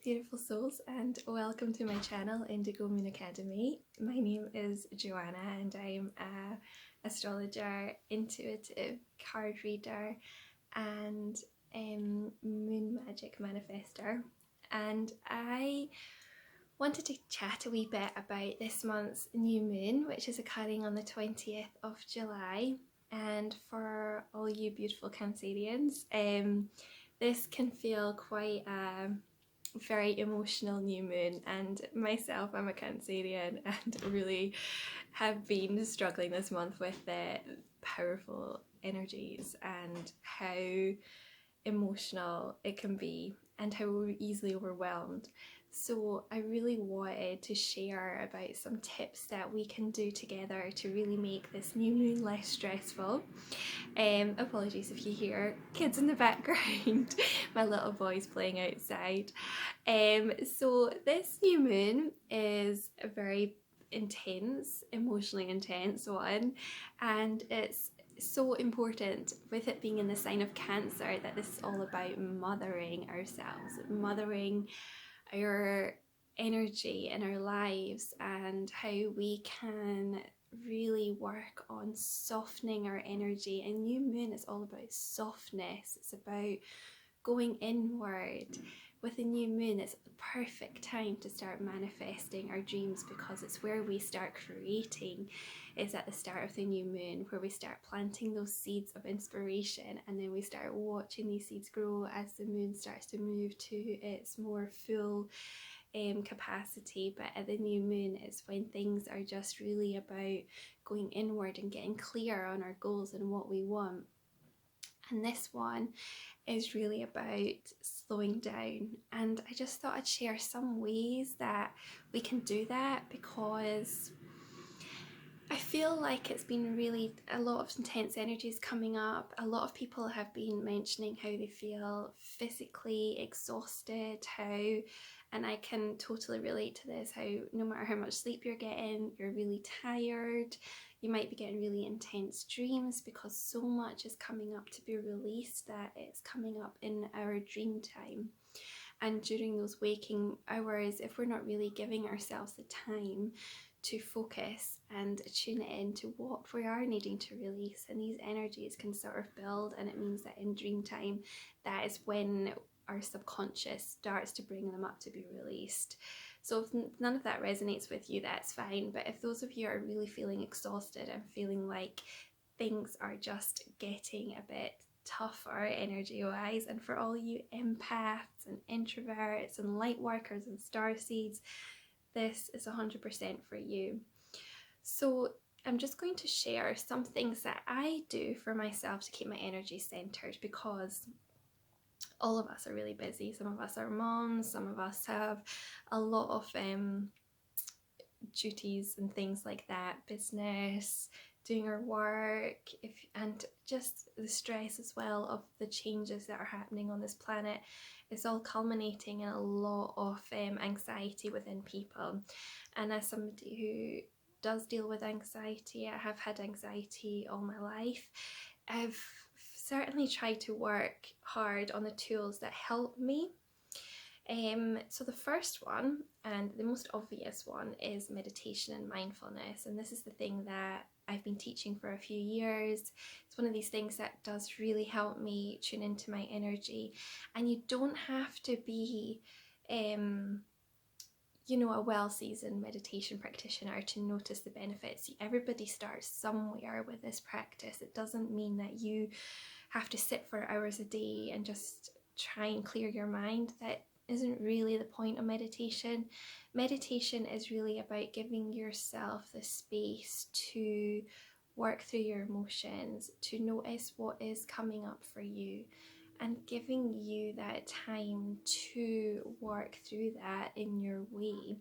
beautiful souls, and welcome to my channel, Indigo Moon Academy. My name is Joanna and I'm an astrologer, intuitive card reader and moon magic manifester. And I wanted to chat a wee bit about this month's new moon, which is occurring on the 20th of July. And for all you beautiful Cancerians, this can feel quite a very emotional new moon, and myself, I'm a Cancerian and really have been struggling this month with the powerful energies and how emotional it can be and how we're easily overwhelmed. So I really wanted to share about some tips that we can do together to really make this new moon less stressful. Apologies if you hear kids in the background, my little boy's playing outside. So this new moon is a very intense, emotionally intense one, and it's so important with it being in the sign of Cancer that this is all about mothering ourselves, mothering our energy in our lives, and how we can really work on softening our energy. And new moon is all about softness. It's about going inward. With a new moon, it's the perfect time to start manifesting our dreams, because it's where we start creating. It's at the start of the new moon where we start planting those seeds of inspiration, and then we start watching these seeds grow as the moon starts to move to its more full capacity. But at the new moon is when things are just really about going inward and getting clear on our goals and what we want. And this one is really about slowing down, and I just thought I'd share some ways that we can do that, because I feel like it's been really a lot of intense energies coming up. A lot of people have been mentioning how they feel physically exhausted, and I can totally relate to this, how no matter how much sleep you're getting, you're really tired. You might be getting really intense dreams because so much is coming up to be released that it's coming up in our dream time. And during those waking hours, if we're not really giving ourselves the time to focus and tune in to what we are needing to release, and these energies can sort of build, and it means that in dream time, that is when our subconscious starts to bring them up to be released. So if none of that resonates with you, that's fine. But if those of you are really feeling exhausted and feeling like things are just getting a bit tougher energy wise, and for all you empaths and introverts and light workers and starseeds, this is 100% for you. So I'm just going to share some things that I do for myself to keep my energy centered, because all of us are really busy. Some of us are moms, some of us have a lot of duties and things like that, business, doing our work, and just the stress as well of the changes that are happening on this planet. It's all culminating in a lot of anxiety within people. And as somebody who does deal with anxiety, I have had anxiety all my life. I've certainly tried to work hard on the tools that help me. So the first one, and the most obvious one, is meditation and mindfulness. And this is the thing that I've been teaching for a few years. It's one of these things that does really help me tune into my energy. And you don't have to be a well-seasoned meditation practitioner to notice the benefits. Everybody starts somewhere with this practice. It doesn't mean that you have to sit for hours a day and just try and clear your mind. That isn't really the point of meditation. Meditation is really about giving yourself the space to work through your emotions, to notice what is coming up for you, and giving you that time to work through that in your way,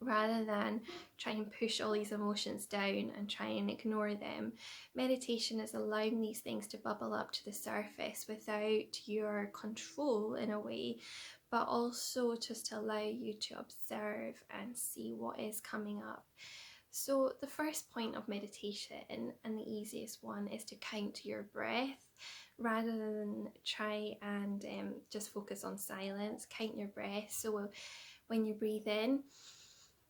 rather than try and push all these emotions down and try and ignore them. Meditation is allowing these things to bubble up to the surface without your control in a way, but also just to allow you to observe and see what is coming up. So the first point of meditation, and the easiest one, is to count your breath. rather than try and just focus on silence. Count your breath. So when you breathe in,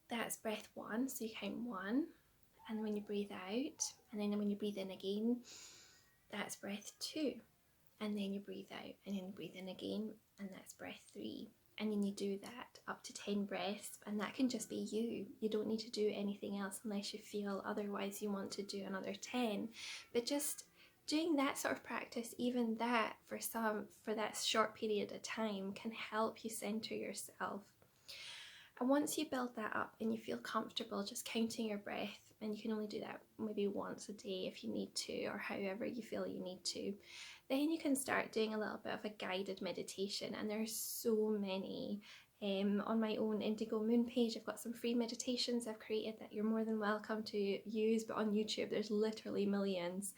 that's breath 1, so you count 1, and when you breathe out, and then when you breathe in again, that's breath 2, and then you breathe out, and then you breathe in again, and that's breath 3. And then you do that up to 10 breaths, and that can just be you. You don't need to do anything else unless you feel otherwise you want to do another 10. But just doing that sort of practice, even that for that short period of time, can help you center yourself. And once you build that up and you feel comfortable just counting your breath, and you can only do that maybe once a day if you need to, or however you feel you need to, then you can start doing a little bit of a guided meditation. And there's so many. On my own Indigo Moon page, I've got some free meditations I've created that you're more than welcome to use, but on YouTube there's literally millions.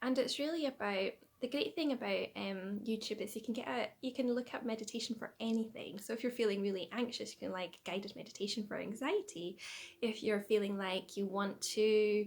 And it's really about, the great thing about YouTube is you can look up meditation for anything. So if you're feeling really anxious, you can like guided meditation for anxiety. If you're feeling like you want to,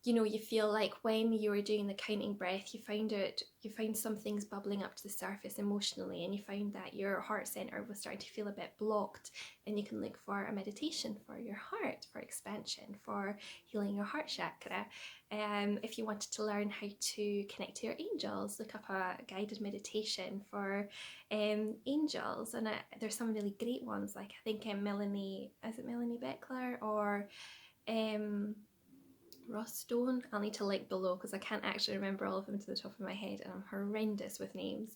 you feel like when you were doing the counting breath, you find some things bubbling up to the surface emotionally, and you find that your heart center was starting to feel a bit blocked, and you can look for a meditation for your heart, for expansion, for healing your heart chakra. If you wanted to learn how to connect to your angels, look up a guided meditation for angels, and there's some really great ones, like I think Melanie Beckler or Ross Stone. I'll need to link below because I can't actually remember all of them to the top of my head, and I'm horrendous with names.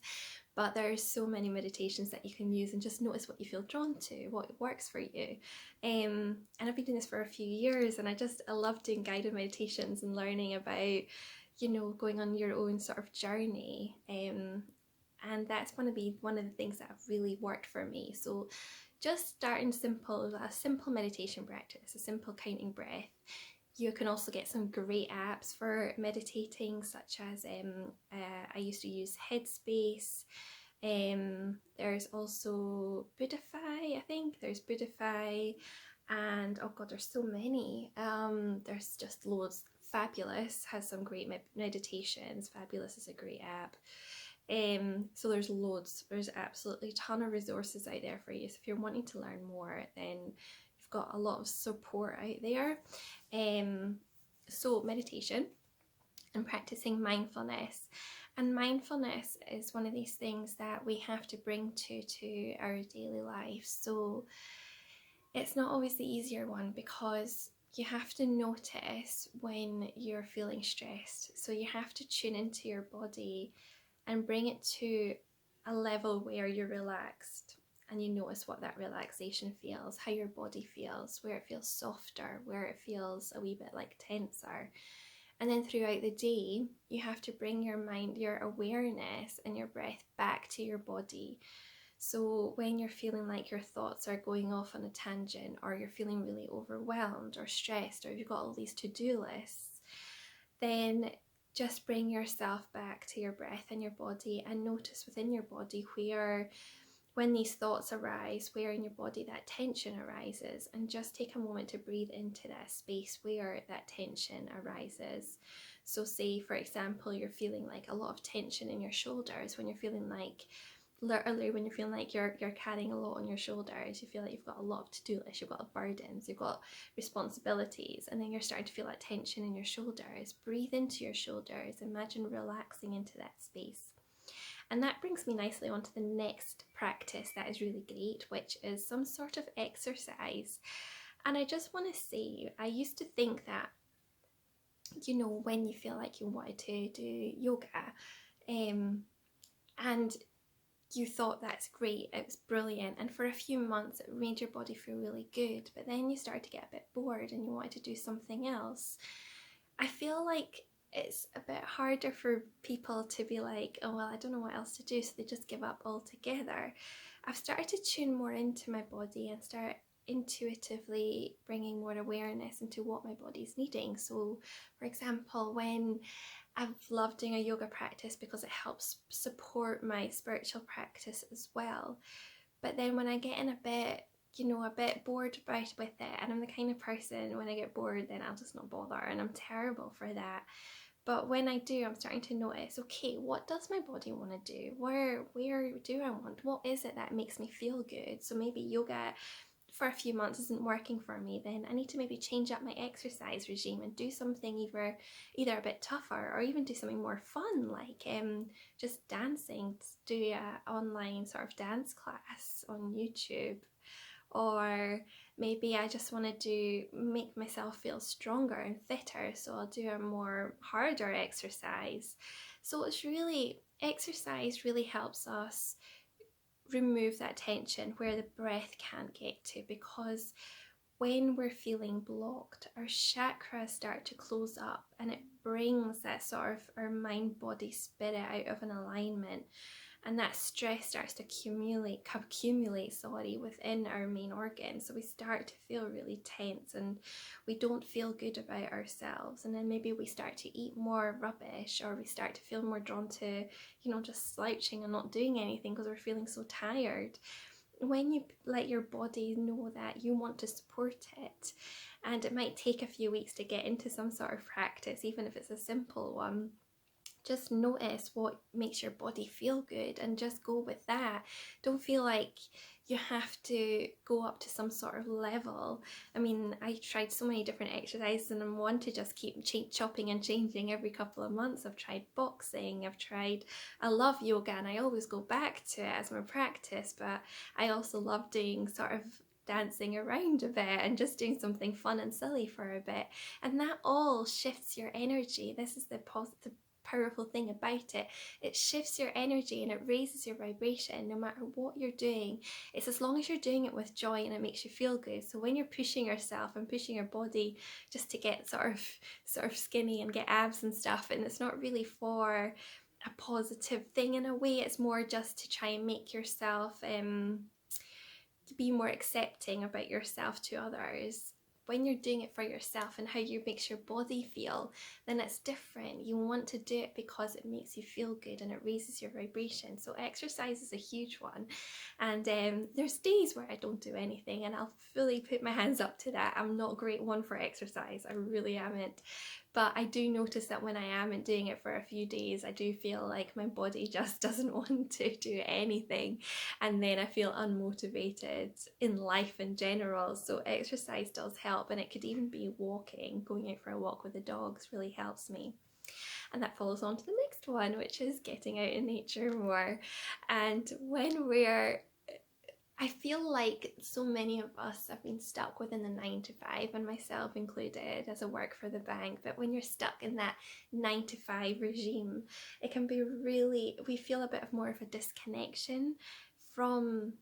But there's so many meditations that you can use, and just notice what you feel drawn to, what works for you. And I've been doing this for a few years, and I love doing guided meditations and learning about, going on your own sort of journey. And that's going to be one of the things that have really worked for me. So just starting a simple meditation practice, a simple counting breath. You can also get some great apps for meditating, such as I used to use Headspace. There's also Buddhify, I think. There's Buddhify, and oh god, there's so many. There's just loads. Fabulous has some great meditations. Fabulous is a great app. So there's loads. There's absolutely a ton of resources out there for you. So if you're wanting to learn more, then you've got a lot of support out there. So meditation and practicing mindfulness. And mindfulness is one of these things that we have to bring to our daily life. So it's not always the easier one, because you have to notice when you're feeling stressed. So you have to tune into your body and bring it to a level where you're relaxed, and you notice what that relaxation feels, how your body feels, where it feels softer, where it feels a wee bit like tenser. And then throughout the day, you have to bring your mind, your awareness and your breath back to your body. So when you're feeling like your thoughts are going off on a tangent, or you're feeling really overwhelmed or stressed, or you've got all these to-do lists, then just bring yourself back to your breath and your body, and notice within your body when these thoughts arise, where in your body that tension arises, and just take a moment to breathe into that space where that tension arises. So say, for example, you're feeling like a lot of tension in your shoulders, when you're feeling like you're carrying a lot on your shoulders, you feel like you've got a lot of to-do lists, you've got burdens, you've got responsibilities, and then you're starting to feel that tension in your shoulders. Breathe into your shoulders, imagine relaxing into that space. And that brings me nicely onto the next practice that is really great, which is some sort of exercise. And I just want to say, I used to think that, when you feel like you wanted to do yoga, and you thought that's great, it was brilliant, and for a few months it made your body feel really good, but then you started to get a bit bored and you wanted to do something else. I feel like it's a bit harder for people to be like, oh well, I don't know what else to do, so they just give up altogether. I've started to tune more into my body and start intuitively bringing more awareness into what my body's needing. So for example, when I've loved doing a yoga practice because it helps support my spiritual practice as well. But then when I get in a bit bored with it, and I'm the kind of person, when I get bored, then I'll just not bother, and I'm terrible for that. But when I do, I'm starting to notice, okay, what does my body want to do? Where do I want? What is it that makes me feel good? So maybe yoga for a few months isn't working for me, then I need to maybe change up my exercise regime and do something either a bit tougher, or even do something more fun, like just dancing, do a online sort of dance class on YouTube. Or maybe I just want to make myself feel stronger and fitter, so I'll do a more harder exercise. So exercise really helps us remove that tension where the breath can't get to, because when we're feeling blocked, our chakras start to close up, and it brings that sort of our mind, body, spirit out of an alignment, and that stress starts to accumulate within our main organ. So we start to feel really tense, and we don't feel good about ourselves, and then maybe we start to eat more rubbish, or we start to feel more drawn to, just slouching and not doing anything because we're feeling so tired. When you let your body know that you want to support it, and it might take a few weeks to get into some sort of practice, even if it's a simple one, just notice what makes your body feel good and just go with that. Don't feel like you have to go up to some sort of level. I mean, I tried so many different exercises, and I'm one to just keep chopping and changing every couple of months. I've tried boxing, I love yoga, and I always go back to it as my practice, but I also love doing sort of dancing around a bit and just doing something fun and silly for a bit, and that all shifts your energy. This is the powerful thing about it. It shifts your energy and it raises your vibration no matter what you're doing. It's as long as you're doing it with joy and it makes you feel good. So when you're pushing yourself and pushing your body just to get sort of skinny and get abs and stuff, and it's not really for a positive thing in a way, it's more just to try and make yourself be more accepting about yourself to others. When you're doing it for yourself and how you makes your body feel, then it's different. You want to do it because it makes you feel good and it raises your vibration. So exercise is a huge one, and there's days where I don't do anything, and I'll fully put my hands up to that. I'm not a great one for exercise, I really amn't. But I do notice that when I amn't doing it for a few days, I do feel like my body just doesn't want to do anything, and then I feel unmotivated in life in general. So exercise does help, and it could even be walking. Going out for a walk with the dogs really helps me. And that follows on to the next one, which is getting out in nature more. And I feel like so many of us have been stuck within the 9 to 5, and myself included, as I work for the bank. But when you're stuck in that 9 to 5 regime, it can be we feel a bit of more of a disconnection from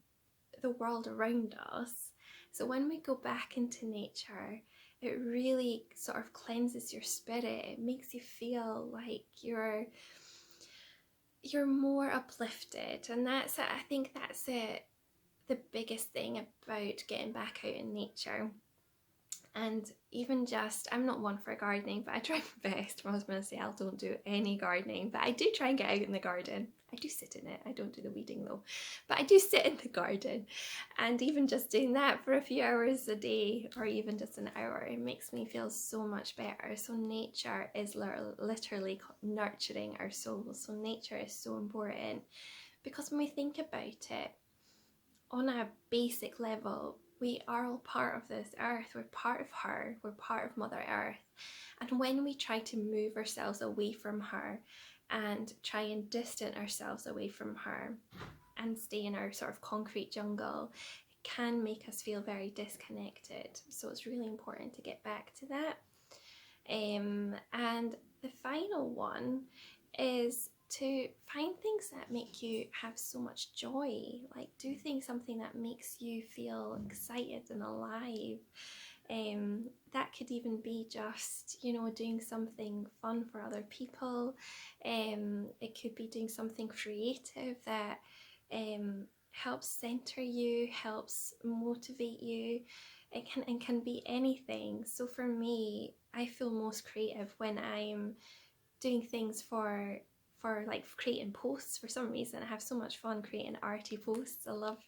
the world around us. So when we go back into nature, it really sort of cleanses your spirit. It makes you feel like you're more uplifted, and I think that's it. The biggest thing about getting back out in nature. And even just, I'm not one for gardening, but I try my best. My husband and I don't do any gardening, but I do try and get out in the garden. I do sit in it. I don't do the weeding though, but I do sit in the garden. And even just doing that for a few hours a day, or even just an hour, it makes me feel so much better. So nature is literally nurturing our souls. So nature is so important, because when we think about it, on a basic level, we are all part of this earth. We're part of her. We're part of Mother Earth. And when we try to move ourselves away from her and try and distance ourselves away from her and stay in our sort of concrete jungle, it can make us feel very disconnected. So it's really important to get back to that. And the final one is to find things that make you have so much joy. Like, do something that makes you feel excited and alive. That could even be just, doing something fun for other people. It could be doing something creative that helps center you, helps motivate you. It can be anything. So for me, I feel most creative when I'm doing things for like creating posts. For some reason, I have so much fun creating arty posts. I love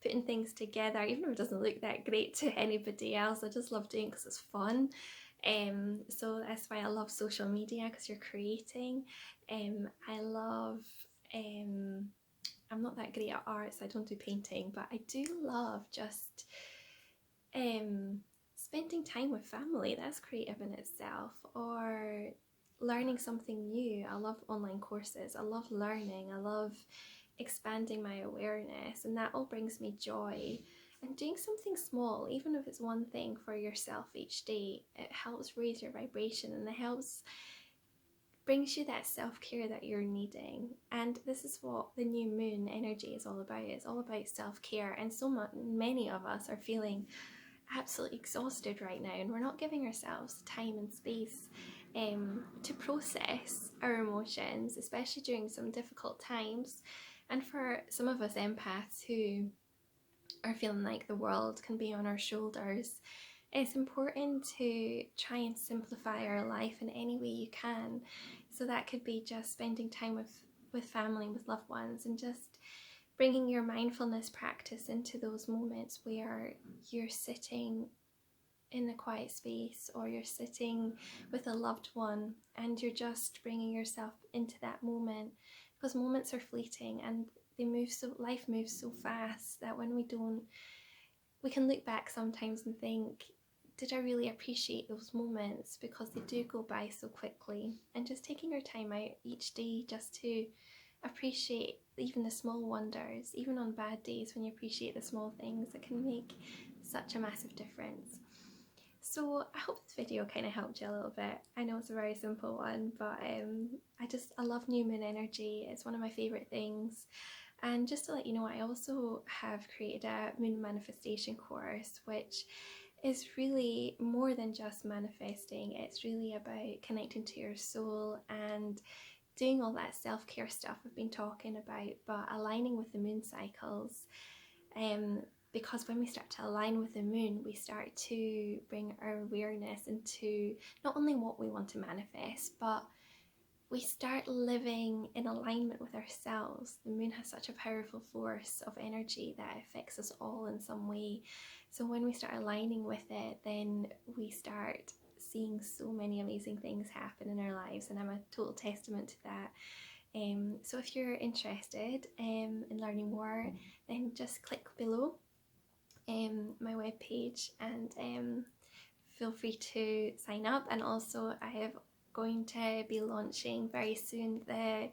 putting things together, even if it doesn't look that great to anybody else. I just love doing it because it's fun. So that's why I love social media, because you're creating. I love, I'm not that great at art, so I don't do painting, but I do love just um, spending time with family. That's creative in itself. Or learning something new. I love online courses. I love learning. I love expanding my awareness, and that all brings me joy. And doing something small, even if it's one thing for yourself each day, it helps raise your vibration, and it helps brings you that self-care that you're needing. And this is what the new moon energy is all about. It's all about self-care, and many of us are feeling absolutely exhausted right now, and we're not giving ourselves time and space to process our emotions, especially during some difficult times. And for some of us empaths who are feeling like the world can be on our shoulders, it's important to try and simplify our life in any way you can. So that could be just spending time with family, with loved ones, and just bringing your mindfulness practice into those moments where you're sitting in a quiet space, or you're sitting with a loved one, and you're just bringing yourself into that moment, because moments are fleeting, and life moves so fast that when we can look back sometimes and think, did I really appreciate those moments? Because they do go by so quickly. And just taking your time out each day just to appreciate even the small wonders, even on bad days, when you appreciate the small things, it can make such a massive difference. So I hope this video kind of helped you a little bit. I know it's a very simple one, but I love new moon energy. It's one of my favorite things. And just to let you know, I also have created a moon manifestation course, which is really more than just manifesting. It's really about connecting to your soul and doing all that self-care stuff I've been talking about, but aligning with the moon cycles. Because when we start to align with the moon, we start to bring our awareness into not only what we want to manifest, but we start living in alignment with ourselves. The moon has such a powerful force of energy that affects us all in some way. So when we start aligning with it, then we start seeing so many amazing things happen in our lives, and I'm a total testament to that. So if you're interested in learning more, then just click below my webpage, and feel free to sign up. And also I have going to be launching very soon the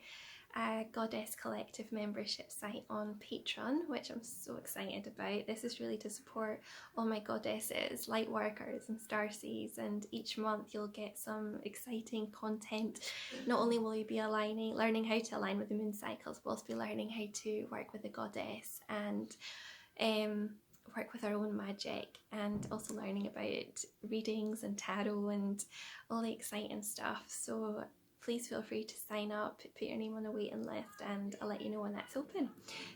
Goddess Collective membership site on Patreon, which I'm so excited about. This is really to support all my goddesses, light workers and starseeds, and each month you'll get some exciting content. Not only will you be learning how to align with the moon cycles, but also be learning how to work with the goddess and work with our own magic, and also learning about readings and tarot and all the exciting stuff. So please feel free to sign up, put your name on the waiting list, and I'll let you know when that's open.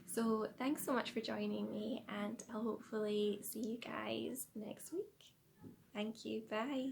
So thanks so much for joining me, and I'll hopefully see you guys next week. Thank you. Bye.